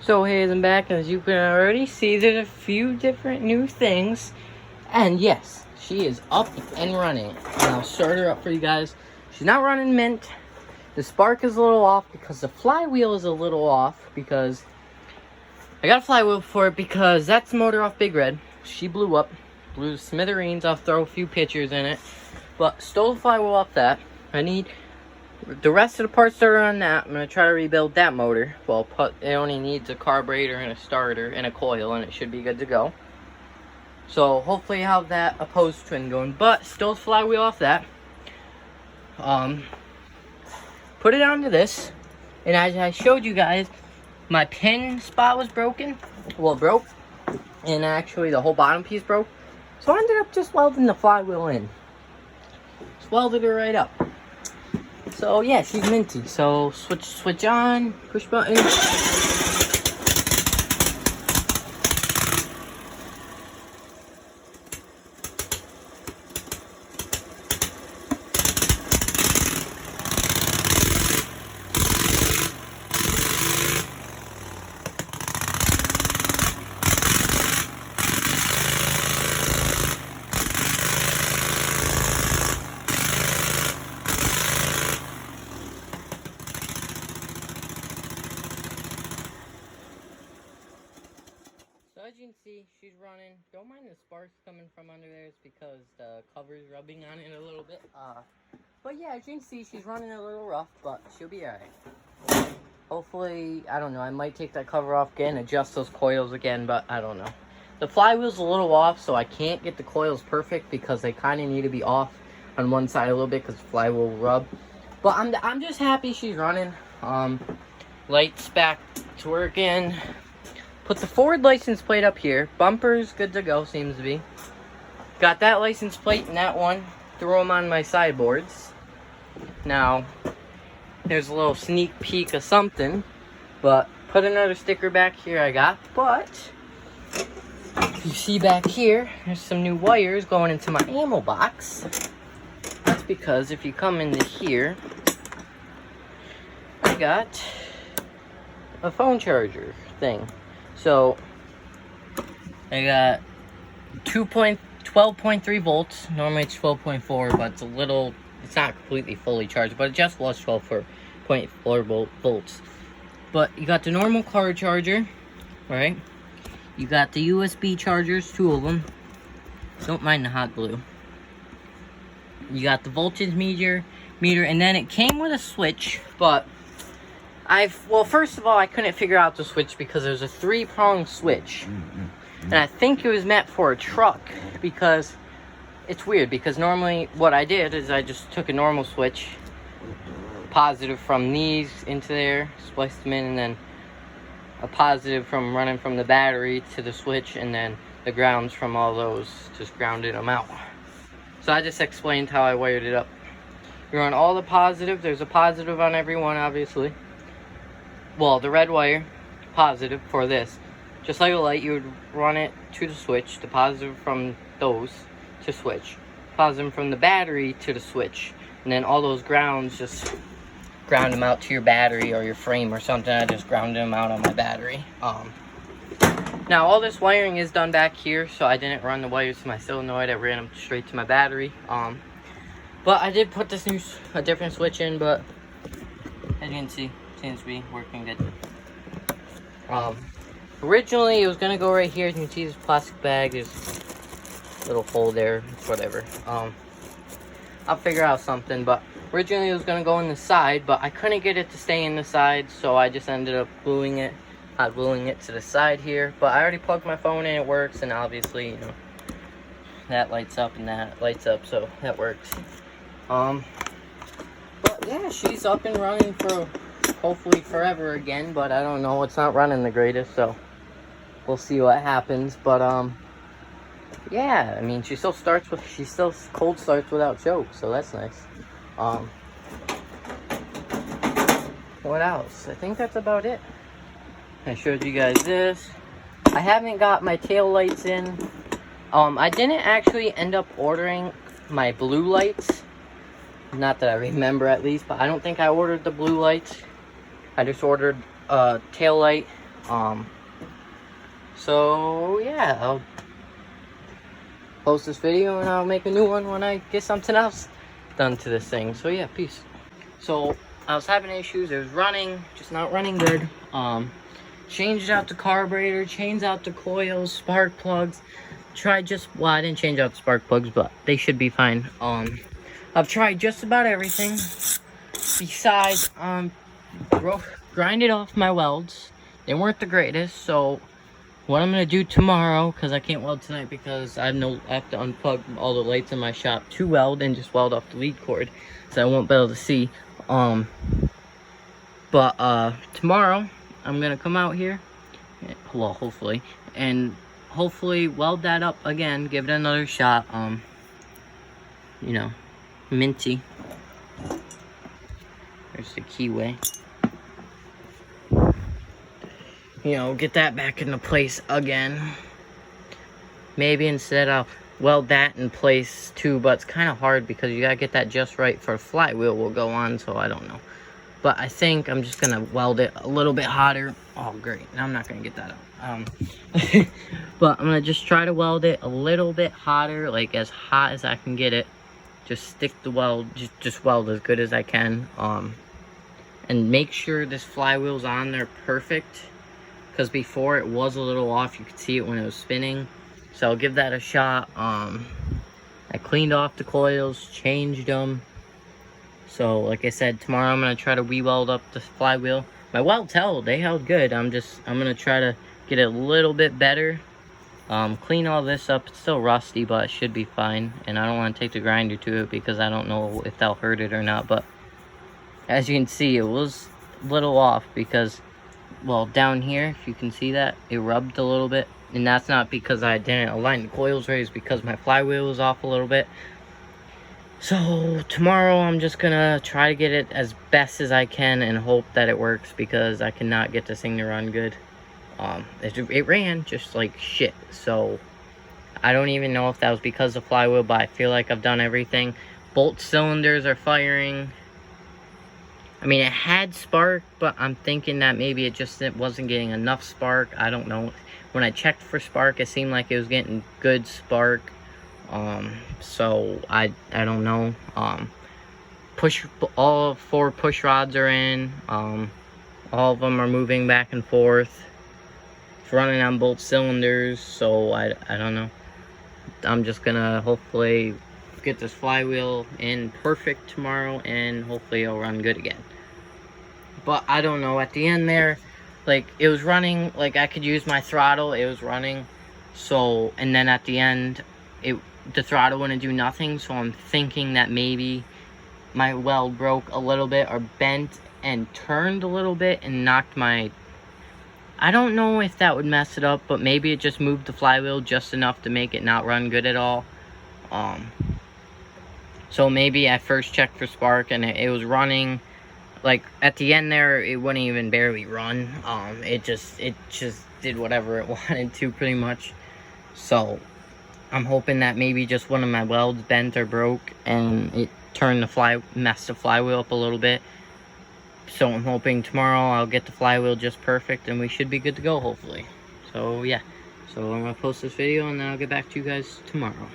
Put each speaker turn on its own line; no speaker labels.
So hey, I'm back, and as you can already see, there's a few different new things. And yes, she is up and running. And I'll start her up for you guys. She's not running mint. The spark is a little off because the flywheel is a little off, because I got a flywheel for it because that's the motor off Big Red. She blew up, blew smithereens. I'll throw a few pictures in it, but stole the flywheel off that. I need the rest of the parts that are on that. I'm going to try to rebuild that motor. Well, it only needs a carburetor and a starter and a coil, and it should be good to go. So hopefully I'll have that opposed twin going, but still flywheel off that. Put it onto this, and as I showed you guys, my pin spot was broken. Well, it broke, and actually the whole bottom piece broke. So I ended up just welding the flywheel in. Just welded her right up. So yeah, she's minty. So switch on, push button. So as you can see, she's running. Don't mind the sparks coming from under there. It's because the cover's rubbing on it a little bit. But yeah, as you can see, she's running a little rough, but she'll be alright. Hopefully, I don't know, I might take that cover off again, adjust those coils again, but I don't know. The flywheel's a little off, so I can't get the coils perfect because they kind of need to be off on one side a little bit because the flywheel will rub. But I'm just happy she's running. Lights back to working. Put the Ford license plate up here. Bumper's good to go, seems to be. Got that license plate and that one. Threw them on my sideboards. Now, there's a little sneak peek of something. But, put another sticker back here I got. But, you see back here, there's some new wires going into my ammo box. That's because if you come into here, I got a phone charger thing. So, I got 12.3 volts. Normally it's 12.4, but it's not completely fully charged, but it just was 12.4 volts. But you got the normal car charger, right? You got the USB chargers, 2 of them. Don't mind the hot glue. You got the voltage meter, and then it came with a switch, but well, first of all, I couldn't figure out the switch because there's a 3-prong switch. And I think it was meant for a truck because it's weird, because normally what I did is I just took a normal switch, positive from these into there, spliced them in, and then a positive from running from the battery to the switch, and then the grounds from all those, just grounded them out. So I just explained how I wired it up. You run all the positive. There's a positive on every one, obviously. Well, the red wire, positive for this. Just like a light, you would run it to the switch, the positive from those to switch. Positive from the battery to the switch. And then all those grounds, just ground them out to your battery or your frame or something. I just grounded them out on my battery. Now, all this wiring is done back here, so I didn't run the wires to my solenoid. I ran them straight to my battery. But I did put a different switch in, but as you can see, seems to be working good. Originally it was gonna go right here. You can see this plastic bag. There's a little hole there. Whatever. I'll figure out something. But originally it was gonna go in the side, but I couldn't get it to stay in the side, so I just ended up gluing it to the side here. But I already plugged my phone in. It works, and obviously, you know, that lights up and that lights up, so that works. But yeah, she's up and running for hopefully forever again, but I don't know, it's not running the greatest, so we'll see what happens. But yeah, I mean, she still cold starts without choke, so that's nice. What else? I think that's about it. I showed you guys this. I haven't got my tail lights in. I didn't actually end up ordering my blue lights, not that I remember at least, but I don't think I ordered the blue lights. I just ordered a tail light So yeah, I'll post this video and I'll make a new one when I get something else done to this thing. So yeah, peace. So I was having issues. It was running, just not running good. Changed out the carburetor, changed out the coils, spark plugs. Tried well, I didn't change out the spark plugs, but they should be fine. I've tried just about everything. Besides, grinded off my welds. They weren't the greatest, so what I'm gonna do tomorrow, because I can't weld tonight because I have to unplug all the lights in my shop to weld and just weld off the lead cord, so I won't be able to see. But tomorrow I'm gonna come out here, well, hopefully, and hopefully weld that up again, give it another shot. You know, minty. There's the keyway. You know, get that back into place again. Maybe instead I'll weld that in place too, but it's kind of hard because you gotta get that just right for a flywheel will go on, so I don't know. But I think I'm just gonna weld it a little bit hotter. Oh great, now I'm not gonna get that out. But I'm gonna just try to weld it a little bit hotter, like as hot as I can get it. Just stick the weld, just weld as good as I can. And make sure this flywheel's on there perfect, because before it was a little off. You could see it when it was spinning. So I'll give that a shot. I cleaned off the coils, changed them. So like I said, tomorrow I'm gonna try to re-weld up the flywheel. My welds held, they held good. I'm gonna try to get it a little bit better. Clean all this up. It's still rusty, but it should be fine. And I don't want to take the grinder to it because I don't know if that'll hurt it or not. But as you can see, it was a little off because, well, down here, if you can see that, it rubbed a little bit. And that's not because I didn't align the coils right, it's because my flywheel was off a little bit. So tomorrow I'm just gonna try to get it as best as I can and hope that it works, because I cannot get this thing to run good. It ran just like shit, so I don't even know if that was because of flywheel, but I feel like I've done everything. Bolt cylinders are firing. I mean, it had spark, but I'm thinking that maybe it wasn't getting enough spark. I don't know. When I checked for spark, it seemed like it was getting good spark. So I don't know. All 4 push rods are in. All of them are moving back and forth. It's running on both cylinders, so I don't know. I'm just gonna hopefully get this flywheel in perfect tomorrow, and hopefully it'll run good again. But I don't know, at the end there, like, it was running, like, I could use my throttle, it was running, so, and then at the end, the throttle wouldn't do nothing, so I'm thinking that maybe my weld broke a little bit, or bent and turned a little bit, and knocked my, I don't know if that would mess it up, but maybe it just moved the flywheel just enough to make it not run good at all. So maybe I first checked for spark, and it was running. Like, at the end there, it wouldn't even barely run. It just did whatever it wanted to, pretty much. So I'm hoping that maybe just one of my welds bent or broke, and it messed the flywheel up a little bit. So I'm hoping tomorrow I'll get the flywheel just perfect, and we should be good to go, hopefully. So yeah, so I'm gonna post this video, and then I'll get back to you guys tomorrow.